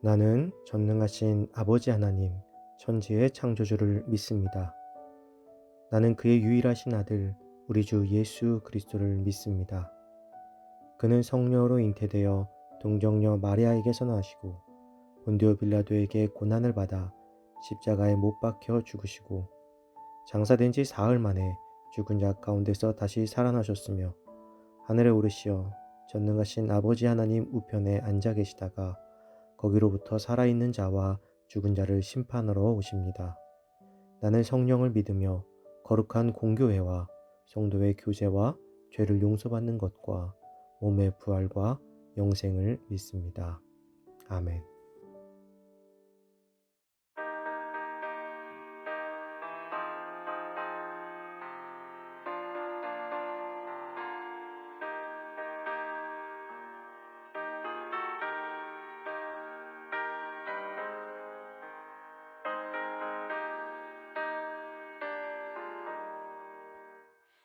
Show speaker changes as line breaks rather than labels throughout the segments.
나는 전능하신 아버지 하나님, 천지의 창조주를 믿습니다. 나는 그의 유일하신 아들, 우리 주 예수 그리스도를 믿습니다. 그는 성령으로 잉태되어 동정녀 마리아에게서 나시고 본디오 빌라도에게 고난을 받아 십자가에 못 박혀 죽으시고 장사된 지 사흘 만에 죽은 자 가운데서 다시 살아나셨으며 하늘에 오르시어 전능하신 아버지 하나님 우편에 앉아 계시다가 거기로부터 살아있는 자와 죽은 자를 심판하러 오십니다. 나는 성령을 믿으며 거룩한 공교회와 성도의 교제와 죄를 용서받는 것과 몸의 부활과 영생을 믿습니다. 아멘.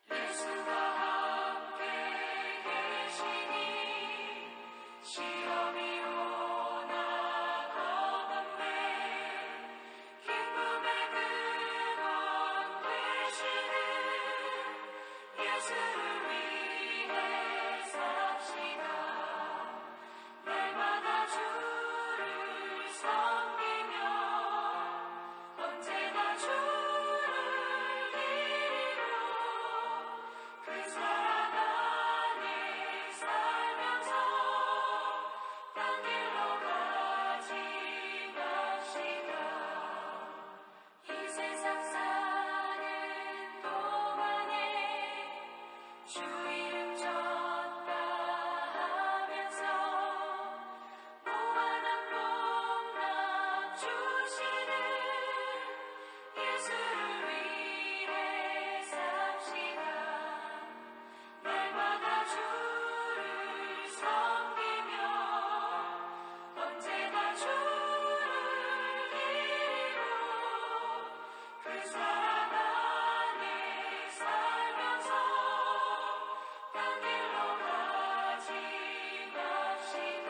예수와 함께 계시니 시험이 오나 거듭내 기쁨의 근원 되시는 예수를 위해 삽시다. 날마다 주를 섬기며 언제나 주를 기리로 그 사랑 안에 살면서 딴 길로 가지 맙시다. 이 세상 사는 동안에 주 이름 전파하면서 무한한 복락 주시는 예수를 위해 삽시다. 날마다 주를 섬기며 언제나 주를 기리로 그 사랑 안에 살면서 딴 길로 가지 맙시다.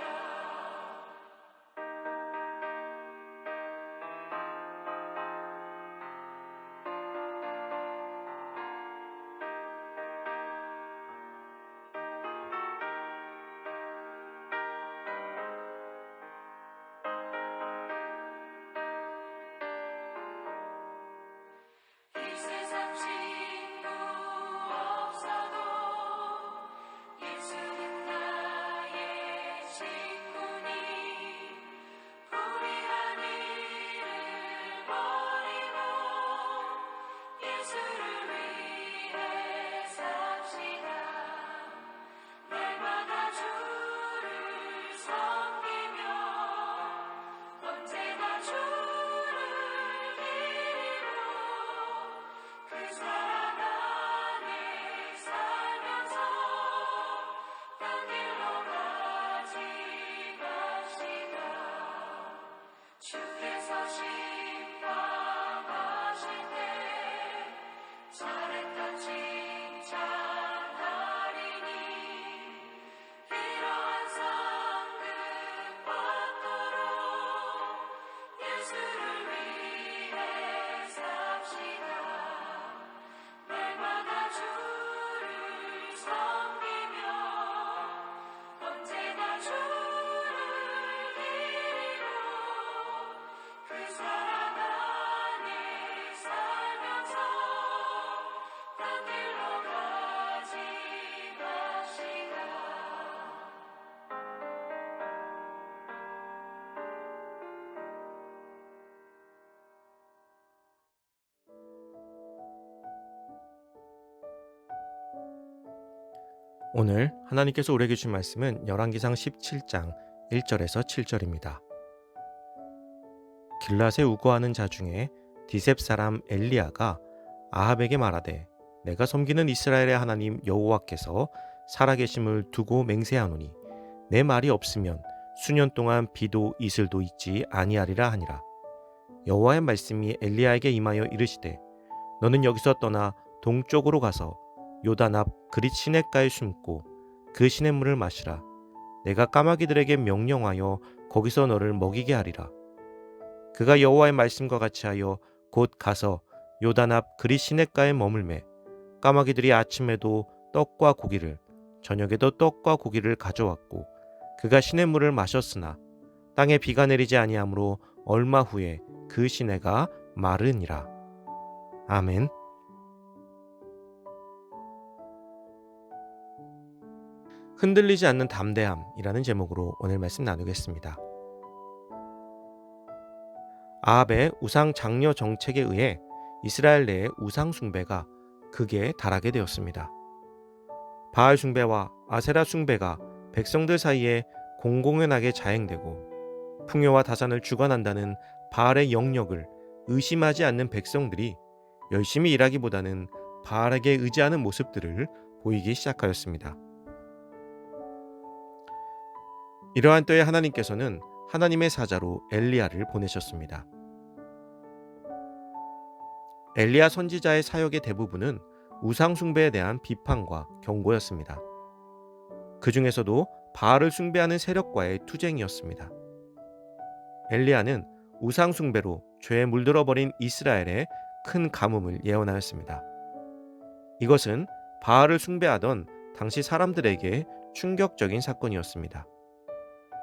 이 세상 친구 없어도 예수는 나의 친구니 불의한 일을 버리고 예수를 위해 삽시다. 날마다 주를 섬기며 언제나 주를 기리로 그 사랑 안에 살면서 딴 길로 가지 맙시다. 주께서 심판하실 때 잘했다 칭찬하리니 이러한 상급 받도록 예수를 위해 삽시다. 날마다 주를 섬기며 언제나 주를 기리로 그 사랑 안에 살면서 딴 길로 가지 맙시다.
오늘 하나님께서 우리에게 주신 말씀은 열왕기상 17장 1절에서 7절입니다. 길랏에 우거하는 자 중에 디셉 사람 엘리야가 아합에게 말하되 내가 섬기는 이스라엘의 하나님 여호와께서 살아계심을 두고 맹세하노니 내 말이 없으면 수년 동안 비도 이슬도 있지 아니하리라 하니라. 여호와의 말씀이 엘리야에게 임하여 이르시되 너는 여기서 떠나 동쪽으로 가서 요단 앞 그릿 시냇가에 숨고 그 시냇물을 마시라. 내가 까마귀들에게 명령하여 거기서 너를 먹이게 하리라. 그가 여호와의 말씀과 같이 하여 곧 가서 요단 앞 그리 시냇가에 머물매 까마귀들이 아침에도 떡과 고기를 저녁에도 떡과 고기를 가져왔고 그가 시냇물을 마셨으나 땅에 비가 내리지 아니하므로 얼마 후에 그 시내가 마르니라. 아멘. 흔들리지 않는 담대함이라는 제목으로 오늘 말씀 나누겠습니다. 아합의 우상 장려 정책에 의해 이스라엘 내의 우상 숭배가 극에 달하게 되었습니다. 바알 숭배와 아세라 숭배가 백성들 사이에 공공연하게 자행되고 풍요와 다산을 주관한다는 바알의 영역을 의심하지 않는 백성들이 열심히 일하기보다는 바알에게 의지하는 모습들을 보이기 시작하였습니다. 이러한 때에 하나님께서는 하나님의 사자로 엘리야를 보내셨습니다. 엘리야 선지자의 사역의 대부분은 우상 숭배에 대한 비판과 경고였습니다. 그 중에서도 바알을 숭배하는 세력과의 투쟁이었습니다. 엘리야는 우상 숭배로 죄에 물들어버린 이스라엘의 큰 가뭄을 예언하였습니다. 이것은 바알을 숭배하던 당시 사람들에게 충격적인 사건이었습니다.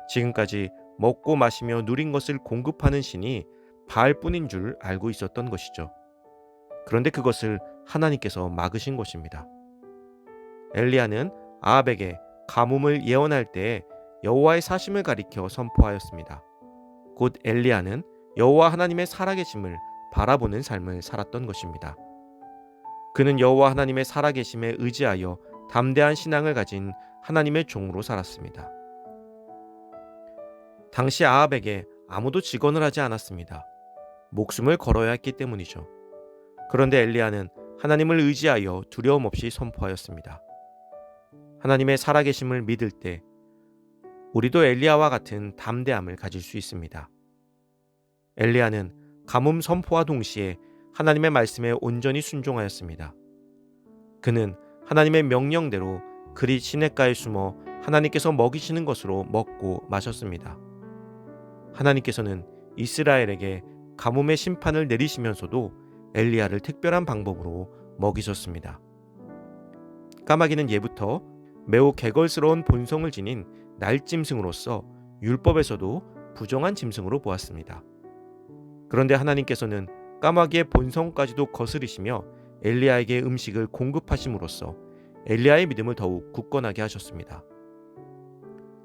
지금까지 먹고 마시며 누린 것을 공급하는 신이 바알뿐인 줄 알고 있었던 것이죠. 그런데 그것을 하나님께서 막으신 것입니다. 엘리야는 아합에게 가뭄을 예언할 때에 여호와의 사심을 가리켜 선포하였습니다. 곧 엘리야는 여호와 하나님의 살아계심을 바라보는 삶을 살았던 것입니다. 그는 여호와 하나님의 살아계심에 의지하여 담대한 신앙을 가진 하나님의 종으로 살았습니다. 당시 아합에게 아무도 직언을 하지 않았습니다. 목숨을 걸어야 했기 때문이죠. 그런데 엘리야는 하나님을 의지하여 두려움 없이 선포하였습니다. 하나님의 살아계심을 믿을 때 우리도 엘리야와 같은 담대함을 가질 수 있습니다. 엘리야는 가뭄 선포와 동시에 하나님의 말씀에 온전히 순종하였습니다. 그는 하나님의 명령대로 그리 시냇가에 숨어 하나님께서 먹이시는 것으로 먹고 마셨습니다. 하나님께서는 이스라엘에게 가뭄의 심판을 내리시면서도 엘리야를 특별한 방법으로 먹이셨습니다. 까마귀는 예부터 매우 개걸스러운 본성을 지닌 날짐승으로서 율법에서도 부정한 짐승으로 보았습니다. 그런데 하나님께서는 까마귀의 본성까지도 거스리시며 엘리야에게 음식을 공급하심으로써 엘리야의 믿음을 더욱 굳건하게 하셨습니다.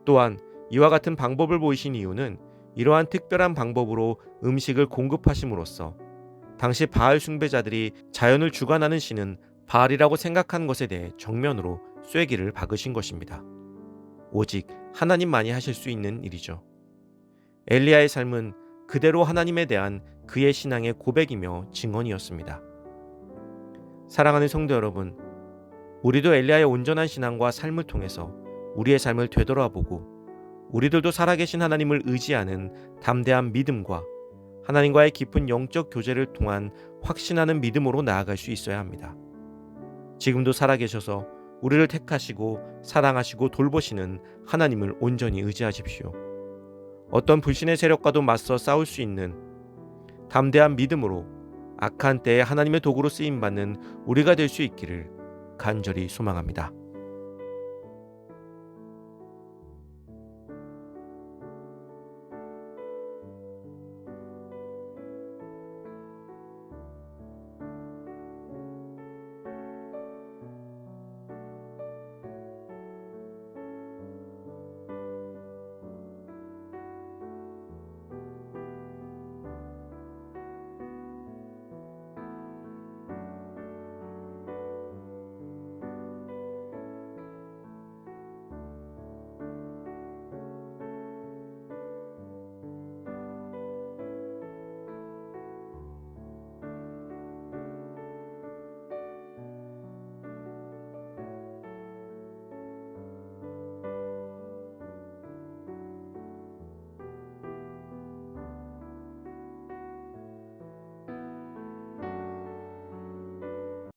또한 이와 같은 방법을 보이신 이유는 이러한 특별한 방법으로 음식을 공급하심으로써 당시 바알 숭배자들이 자연을 주관하는 신은 바알이라고 생각한 것에 대해 정면으로 쐐기를 박으신 것입니다. 오직 하나님만이 하실 수 있는 일이죠. 엘리야의 삶은 그대로 하나님에 대한 그의 신앙의 고백이며 증언이었습니다. 사랑하는 성도 여러분, 우리도 엘리야의 온전한 신앙과 삶을 통해서 우리의 삶을 되돌아보고 우리들도 살아계신 하나님을 의지하는 담대한 믿음과 하나님과의 깊은 영적 교제를 통한 확신하는 믿음으로 나아갈 수 있어야 합니다. 지금도 살아계셔서 우리를 택하시고 사랑하시고 돌보시는 하나님을 온전히 의지하십시오. 어떤 불신의 세력과도 맞서 싸울 수 있는 담대한 믿음으로 악한 때에 하나님의 도구로 쓰임받는 우리가 될 수 있기를 간절히 소망합니다.